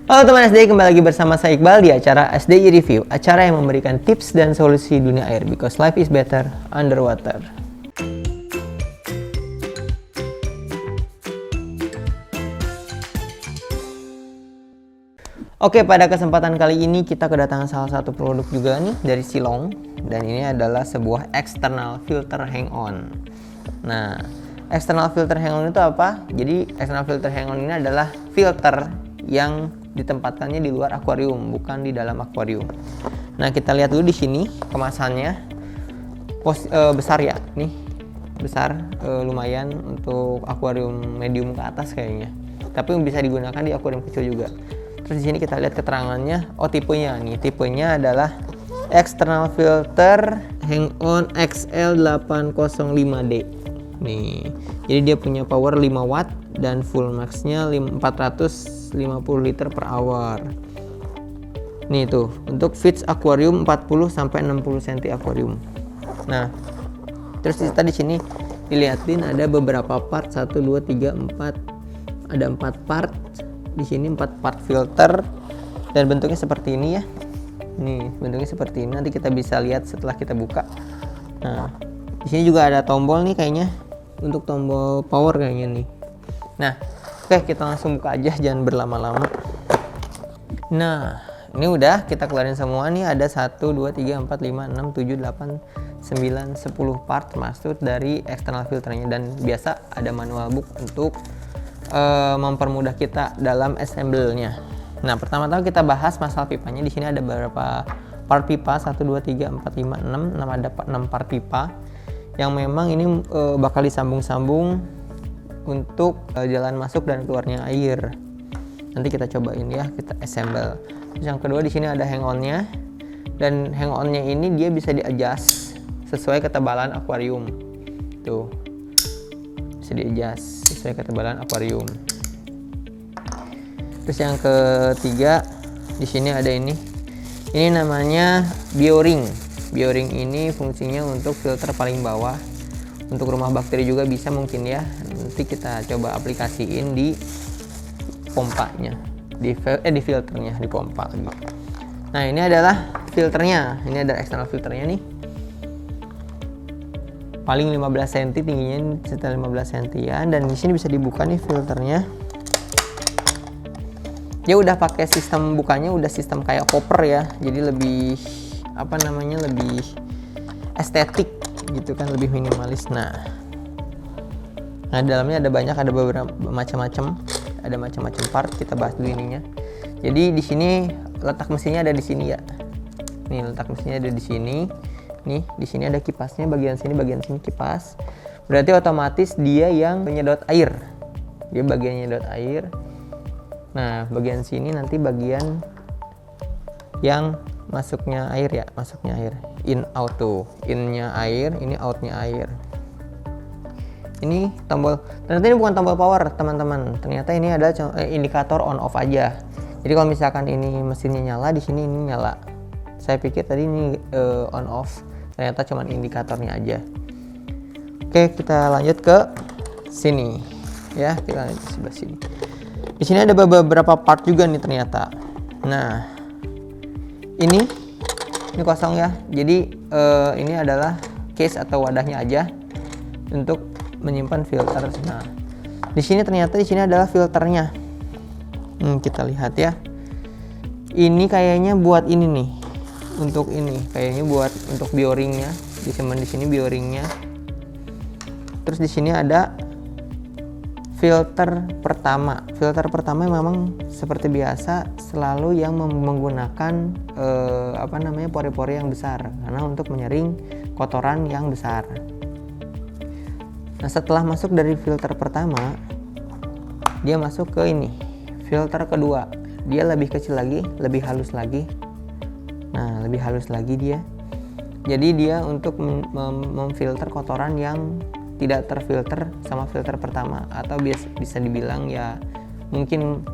Halo teman SD, kembali lagi bersama saya Iqbal di acara SDI Review, acara yang memberikan tips dan solusi dunia air because life is better underwater. Oke, pada kesempatan kali ini kita kedatangan salah satu produk juga nih dari Silong, dan ini adalah sebuah external filter hang-on. Nah, external filter hang-on itu apa? Jadi external filter hang-on ini adalah filter yang ditempatkannya di luar akuarium, bukan di dalam akuarium. Nah, kita lihat dulu di sini kemasannya. Besar ya, nih besar, lumayan untuk akuarium medium ke atas kayaknya. Tapi bisa digunakan di akuarium kecil juga. Terus di sini kita lihat keterangannya, tipenya nih, tipenya adalah external filter hang-on XL805D. Nih, jadi dia punya power 5 watt dan full max-nya 450 liter per hour. Nih tuh, untuk fits akuarium 40 sampai 60 cm akuarium. Nah, terus kita di sini dilihatin ada beberapa part, 1 2 3 4. Ada 4 part. Di sini 4 part filter dan bentuknya seperti ini ya. Nih, bentuknya seperti ini. Nanti kita bisa lihat setelah kita buka. Nah, di sini juga ada tombol nih kayaknya, untuk tombol power kayaknya nih. Nah, oke, kita langsung buka aja, jangan berlama-lama. Nah, ini udah kita keluarin semua nih. Ada 1 2 3 4 5 6 7 8 9 10 part termasuk dari external filternya, dan biasa ada manual book untuk mempermudah kita dalam assemble-nya. Nah, pertama-tama kita bahas masalah pipanya. Di sini ada beberapa part pipa, 1 2 3 4 5 6 ada 6 part pipa yang memang ini bakal disambung-sambung untuk jalan masuk dan keluarnya air. Nanti kita cobain ya, kita assemble. Terus yang kedua, di sini ada hang-on-nya, dan hang-on-nya ini dia bisa di-adjust sesuai ketebalan akuarium. Tuh, bisa di-adjust sesuai ketebalan akuarium. Terus yang ketiga, di sini ada ini. Ini namanya bioring. Bioring ini fungsinya untuk filter paling bawah. Untuk rumah bakteri juga bisa mungkin ya. Nanti kita coba aplikasiin di pompanya, di filternya, di pompa lagi. Nah, ini adalah filternya. Ini ada external filternya nih. Paling 15 cm tingginya, sekitar 15 cm, dan di sini bisa dibuka nih filternya. Dia udah pakai sistem bukanya, udah sistem kayak popper ya. Jadi lebih lebih estetik gitu kan, lebih minimalis. Nah, dalamnya ada beberapa macam-macam, ada macam-macam part. Kita bahas dulu ininya. Jadi di sini letak mesinnya ada di sini ya. Nih, letak mesinnya ada di sini. Nih, di sini ada kipasnya, bagian sini kipas. Berarti otomatis dia yang menyedot air. Dia bagian nyedot air. Nah, bagian sini nanti bagian yang masuknya air ya, masuknya air. In out tuh. In-nya air, ini out-nya air. Ini tombol. Ternyata ini bukan tombol power, teman-teman. Ternyata ini ada indikator on off aja. Jadi kalau misalkan ini mesinnya nyala, di sini ini nyala. Saya pikir tadi ini on off. Ternyata cuma indikatornya aja. Oke, kita lanjut ke sini ya, kita lanjut ke sebelah sini. Di sini ada beberapa part juga nih ternyata. Nah, ini kosong ya. Jadi ini adalah case atau wadahnya aja untuk menyimpan filter. Nah, di sini ternyata adalah filternya. Kita lihat ya. Ini kayaknya buat ini nih. Untuk ini kayaknya buat untuk bioringnya, disimpan di sini bioringnya. Terus di sini ada filter pertama. Filter pertama memang seperti biasa selalu yang menggunakan pori-pori yang besar, karena untuk menyaring kotoran yang besar. Nah, setelah masuk dari filter pertama, dia masuk ke ini, filter kedua. Dia lebih kecil lagi, lebih halus lagi. Nah, lebih halus lagi dia. Jadi dia untuk memfilter kotoran yang tidak terfilter sama filter pertama, atau bisa dibilang ya mungkin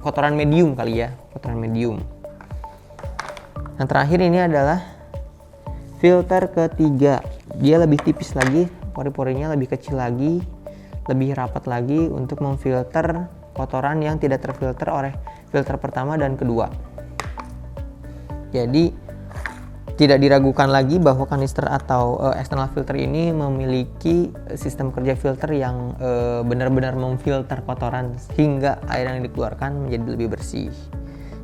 kotoran medium kali ya, kotoran medium. Yang terakhir ini adalah filter ketiga. Dia lebih tipis lagi, pori-porinya lebih kecil lagi, lebih rapat lagi untuk memfilter kotoran yang tidak terfilter oleh filter pertama dan kedua. Jadi tidak diragukan lagi bahwa kanister atau external filter ini memiliki sistem kerja filter yang benar-benar memfilter kotoran sehingga air yang dikeluarkan menjadi lebih bersih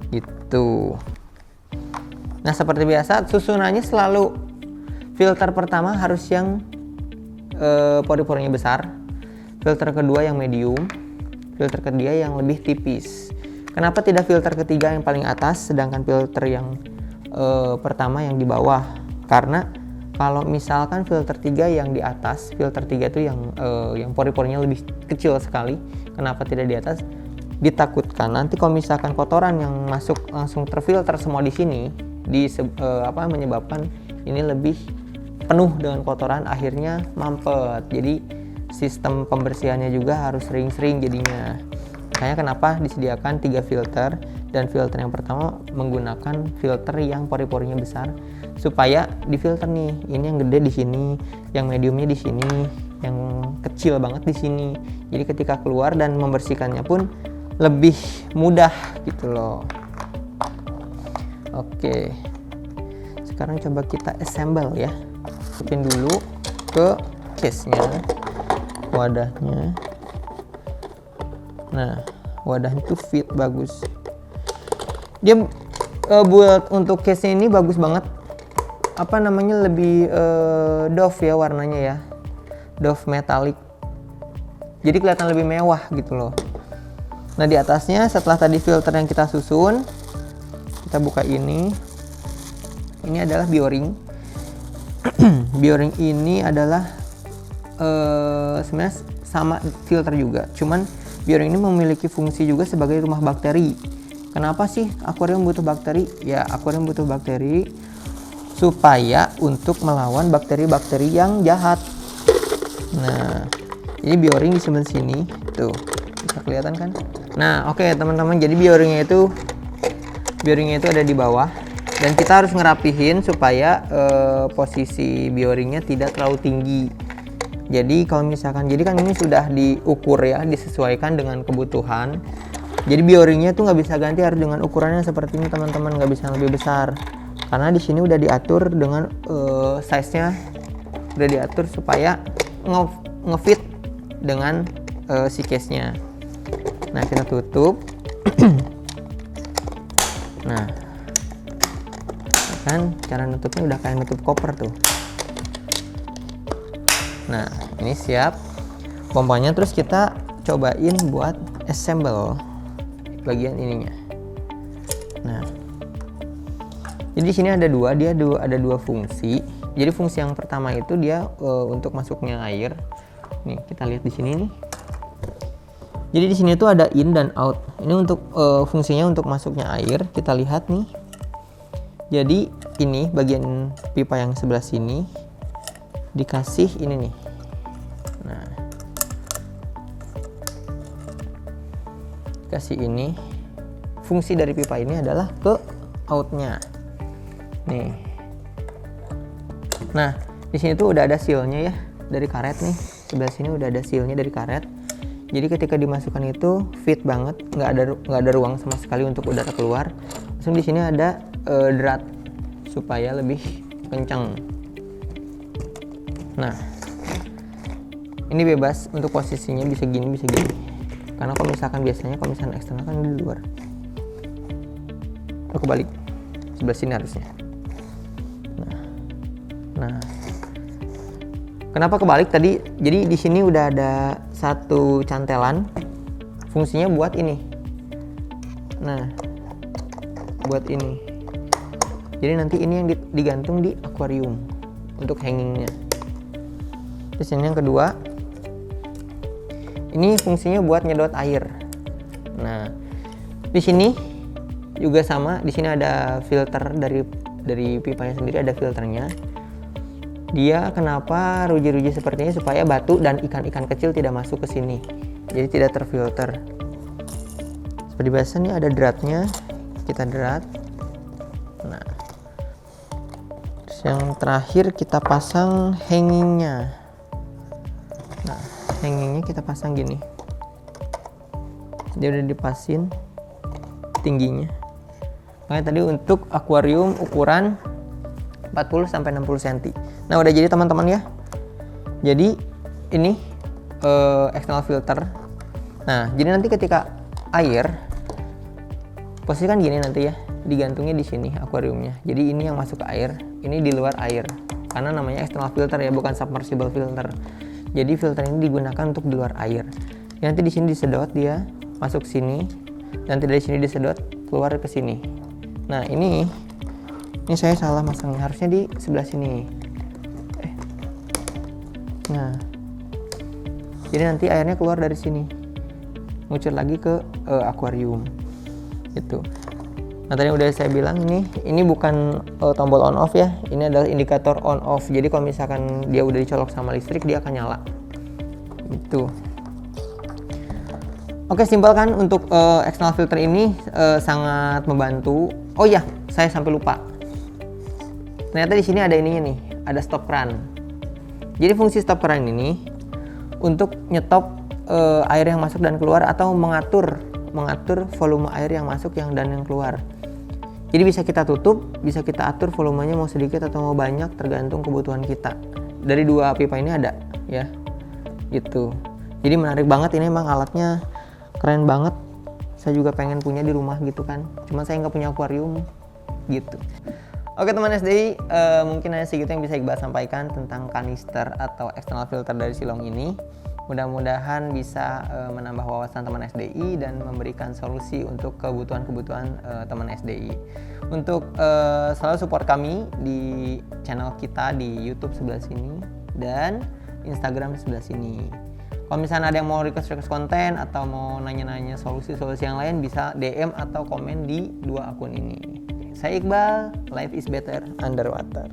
gitu. Nah, seperti biasa susunannya selalu filter pertama harus yang pori-porinya besar, filter kedua yang medium, filter ketiga yang lebih tipis. Kenapa tidak filter ketiga yang paling atas sedangkan filter yang pertama yang di bawah? Karena kalau misalkan filter 3 yang di atas, filter 3 itu yang pori-porinya lebih kecil sekali. Kenapa tidak di atas? Ditakutkan nanti kalau misalkan kotoran yang masuk langsung terfilter semua di sini, menyebabkan ini lebih penuh dengan kotoran, akhirnya mampet. Jadi sistem pembersihannya juga harus sering-sering jadinya. Makanya kenapa disediakan 3 filter, dan filter yang pertama menggunakan filter yang pori-porinya besar supaya difilter nih, ini yang gede di sini, yang mediumnya di sini, yang kecil banget di sini. Jadi ketika keluar dan membersihkannya pun lebih mudah gitu loh. Oke, sekarang coba kita assemble ya. Masukin dulu ke case-nya, wadahnya. Nah, wadahnya tuh fit bagus. Dia buat untuk case ini bagus banget. Lebih doff ya warnanya ya. Doff metallic. Jadi kelihatan lebih mewah gitu loh. Nah, di atasnya setelah tadi filter yang kita susun, kita buka ini. Ini adalah B-O-ring. B-O-ring ini adalah sebenarnya sama filter juga. Cuman B-O-ring ini memiliki fungsi juga sebagai rumah bakteri. Kenapa sih akuarium butuh bakteri? Ya, akuarium butuh bakteri supaya untuk melawan bakteri-bakteri yang jahat. Nah, ini B-O-ring di sebelah sini. Tuh, bisa kelihatan kan? Nah, oke teman-teman. Jadi B-O-ringnya itu ada di bawah. Dan kita harus ngerapihin supaya posisi B-O-ringnya tidak terlalu tinggi. Jadi kalau misalkan, jadi kan ini sudah diukur ya, disesuaikan dengan kebutuhan. Jadi B-O-ringnya tuh nggak bisa ganti, harus dengan ukurannya seperti ini teman-teman, nggak bisa yang lebih besar. Karena di sini udah diatur dengan size-nya, udah diatur supaya ngefit dengan si case-nya. Nah, kita tutup. Nah, kan cara nutupnya udah kayak nutup koper tuh. Nah, ini siap pompanya. Terus kita cobain buat assemble bagian ininya. Nah, jadi di sini ada dua fungsi. Jadi fungsi yang pertama itu dia untuk masuknya air. Nih, kita lihat di sini nih. Jadi di sini tuh ada in dan out. Ini untuk fungsinya untuk masuknya air. Kita lihat nih. Jadi ini bagian pipa yang sebelah sini dikasih ini nih. Nah, kasih ini. Fungsi dari pipa ini adalah ke outnya. Nih. Nah, di sini tuh udah ada sealnya ya dari karet nih. Sebelah sini udah ada sealnya dari karet. Jadi ketika dimasukkan itu fit banget, nggak ada ruang sama sekali untuk udara keluar. Langsung di sini ada drat supaya lebih kencang. Nah, ini bebas untuk posisinya, bisa gini bisa gini. Karena kalau misalkan eksternal kan di luar. Aku balik sebelah sini harusnya. Nah, kenapa kebalik tadi? Jadi di sini udah ada satu cantelan, fungsinya buat ini. Nah, buat ini. Jadi nanti ini yang digantung di akuarium untuk hangingnya. Terus ini yang kedua, ini fungsinya buat nyedot air. Nah, di sini juga sama. Di sini ada filter dari pipanya sendiri, ada filternya. Dia kenapa ruji-ruji seperti ini? Supaya batu dan ikan-ikan kecil tidak masuk ke sini. Jadi tidak terfilter. Seperti biasa nih ada dratnya. Kita drat. Nah, terus yang terakhir kita pasang hangingnya. Nah, hangingnya kita pasang gini. Dia udah dipasin. tingginya. Makanya tadi untuk akuarium ukuran 40 sampai 60 cm. Nah, udah jadi teman-teman ya. Jadi ini external filter. Nah, jadi nanti ketika air posisikan gini nanti ya, digantungnya di sini akuariumnya. Jadi ini yang masuk ke air, ini di luar air. Karena namanya external filter ya, bukan submersible filter. Jadi filter ini digunakan untuk di luar air. Nanti di sini disedot dia masuk sini, nanti dari sini disedot keluar ke sini. Nah, ini saya salah masangnya, harusnya di sebelah sini. Nah, jadi nanti airnya keluar dari sini, ngucur lagi ke akuarium. Itu. Nah, tadi udah saya bilang ini bukan tombol on off ya, ini adalah indikator on off. Jadi kalau misalkan dia udah dicolok sama listrik, dia akan nyala. Itu. Oke, simpel kan untuk external filter ini sangat membantu. Oh ya, saya sampai lupa. Ternyata di sini ada ininya nih, ada stop keran. Jadi fungsi stop keran ini untuk nyetop air yang masuk dan keluar atau mengatur volume air yang masuk dan yang keluar. Jadi bisa kita tutup, bisa kita atur volumenya mau sedikit atau mau banyak tergantung kebutuhan kita. Dari dua pipa ini ada ya. Gitu. Jadi menarik banget, ini emang alatnya keren banget. Saya juga pengen punya di rumah gitu kan. Cuma saya nggak punya akuarium gitu. Oke teman SDI, mungkin hanya segitu yang bisa Iqbal sampaikan tentang kanister atau external filter dari Silong ini. Mudah-mudahan bisa menambah wawasan teman SDI dan memberikan solusi untuk kebutuhan-kebutuhan teman SDI. Untuk selalu support kami di channel kita di YouTube sebelah sini dan Instagram di sebelah sini. Kalau misalnya ada yang mau request konten atau mau nanya-nanya solusi-solusi yang lain, bisa DM atau komen di dua akun ini. Saya Iqbal, life is better underwater.